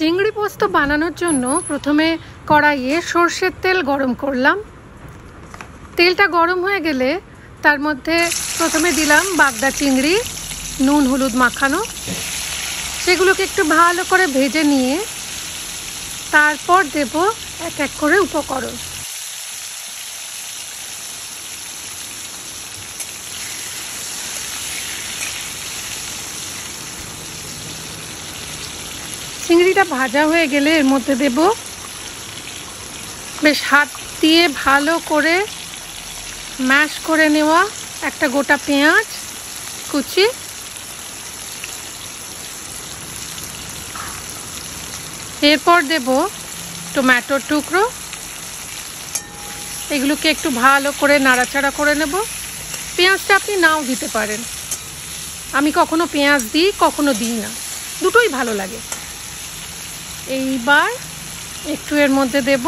চিংড়ি পোস্ত বানানোর জন্য প্রথমে কড়াইয়ে সরষের তেল গরম করলাম। তেলটা গরম হয়ে গেলে তার মধ্যে প্রথমে দিলাম বাগদা চিংড়ি, নুন হলুদ মাখানো। সেগুলোকে একটু ভালো করে ভেজে নিয়ে তারপর দেব এক এক করে উপকরণ। চিংড়িটা ভাজা হয়ে গেলে এর মধ্যে দেব বেশ হাত দিয়ে ভালো করে ম্যাশ করে নেওয়া একটা গোটা পেঁয়াজ কুচি, এরপর দেব টমেটোর টুকরো। এগুলোকে একটু ভালো করে নাড়াচাড়া করে নেব। পেঁয়াজটা আপনি নাও দিতে পারেন, আমি কখনো পেঁয়াজ দিই কখনো দিই না, দুটোই ভালো লাগে। এইবার একটু এর মধ্যে দেব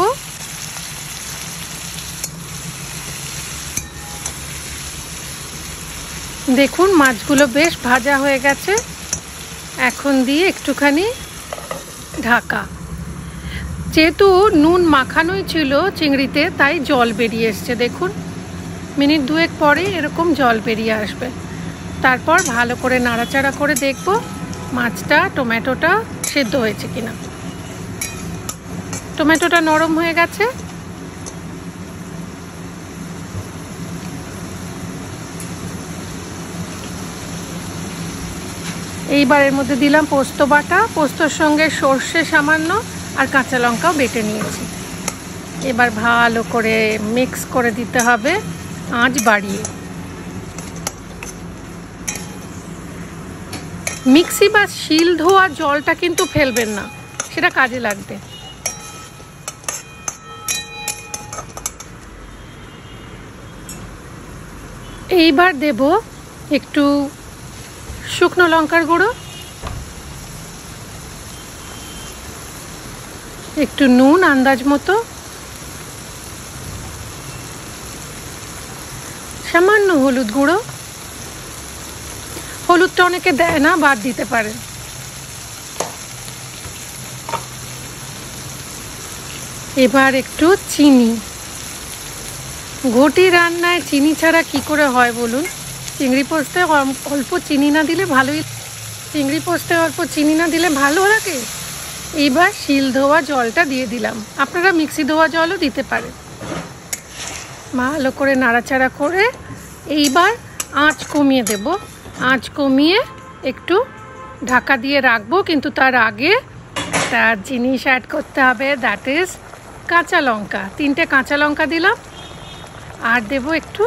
দেখুন মাছগুলো বেশ ভাজা হয়ে গেছে। এখন দিয়ে একটুখানি ঢাকা। যেহেতু নুন মাখানোই ছিল চিংড়িতে তাই জল বেরিয়ে এসছে, দেখুন মিনিট দুয়েক পরে এরকম জল বেরিয়ে আসবে। তারপর ভালো করে নাড়াচাড়া করে দেখব মাছটা টমেটোটা সেদ্ধ হয়েছে কিনা। টমেটোটা নরম হয়ে গেছে। এইবার এর মধ্যে দিলাম পোস্ত বাটা, পোস্তর সঙ্গে সর্ষে সামান্য আর কাঁচা লঙ্কাও বেটে নিয়েছি। এবার ভালো করে মিক্স করে দিতে হবে আঁচ বাড়িয়ে। মিক্সি বা শিল ধোয়া জলটা কিন্তু ফেলবেন না, সেটা কাজে লাগবে। এইবার দেব একটু শুকনো লঙ্কার গুঁড়ো, একটু নুন আন্দাজ মতো, সামান্য হলুদ গুঁড়ো। হলুদটা অনেকে দেয় না, বাদ দিতে পারে। এবার একটু চিনি। ঘটি রান্নায় চিনি ছাড়া কি করে হয় বলুন? চিংড়ি পোস্তে অল্প চিনি না দিলে ভালোই, চিংড়ি পোস্তে অল্প চিনি না দিলে ভালো লাগে। এইবার শিল ধোয়া জলটা দিয়ে দিলাম, আপনারা মিক্সি ধোয়া জলও দিতে পারেন। ভালো করে নাড়াচাড়া করে এইবার আঁচ কমিয়ে দেব। আঁচ কমিয়ে একটু ঢাকা দিয়ে রাখবো, কিন্তু তার আগে একটা জিনিস অ্যাড করতে হবে, দ্যাট ইজ কাঁচা লঙ্কা। 3টে কাঁচা লঙ্কা দিলাম, আর দেব একটু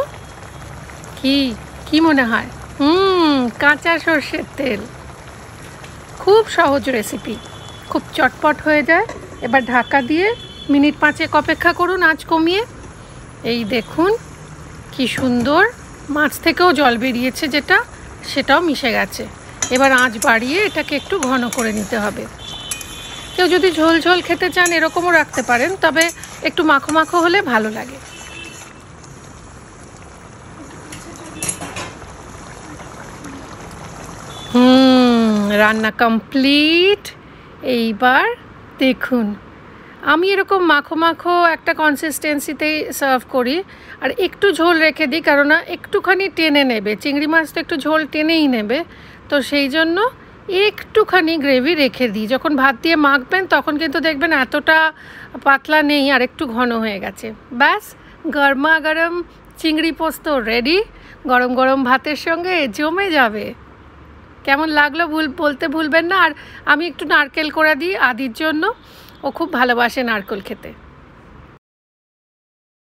কি মনে হয়, কাঁচা সর্ষের তেল। খুব সহজ রেসিপি, খুব চটপট হয়ে যায়। এবার ঢাকা দিয়ে মিনিট 5 অপেক্ষা করুন আঁচ কমিয়ে। এই দেখুন কি সুন্দর, মাছ থেকেও জল বেরিয়েছে যেটা, সেটাও মিশে গেছে। এবার আঁচ বাড়িয়ে এটাকে একটু ঘন করে নিতে হবে। কেউ যদি ঝোল ঝোল খেতে চান এরকমও রাখতে পারেন, তবে একটু মাখো মাখো হলে ভালো লাগে। রান্না কমপ্লিট। এইবার দেখুন, আমি এরকম মাখো মাখো একটা কনসিস্টেন্সিতেই সার্ভ করি, আর একটু ঝোল রেখে দিই, কারণ একটুখানি টেনে নেবে, চিংড়ি মাছ তো একটু ঝোল টেনেই নেবে, তো সেই জন্য একটুখানি গ্রেভি রেখে দিই। যখন ভাত দিয়ে মাখবেন তখন কিন্তু দেখবেন এতটা পাতলা নেই, আর একটু ঘন হয়ে গেছে। ব্যাস, গরমা গরম চিংড়ি পোস্ত রেডি। গরম গরম ভাতের সঙ্গে জমে যাবে। কেমন লাগলো বলতে ভুলবেন না। আর আমি একটু নারকেল করে দিই আদির জন্য, ও খুব ভালোবাসে নারকেল খেতে।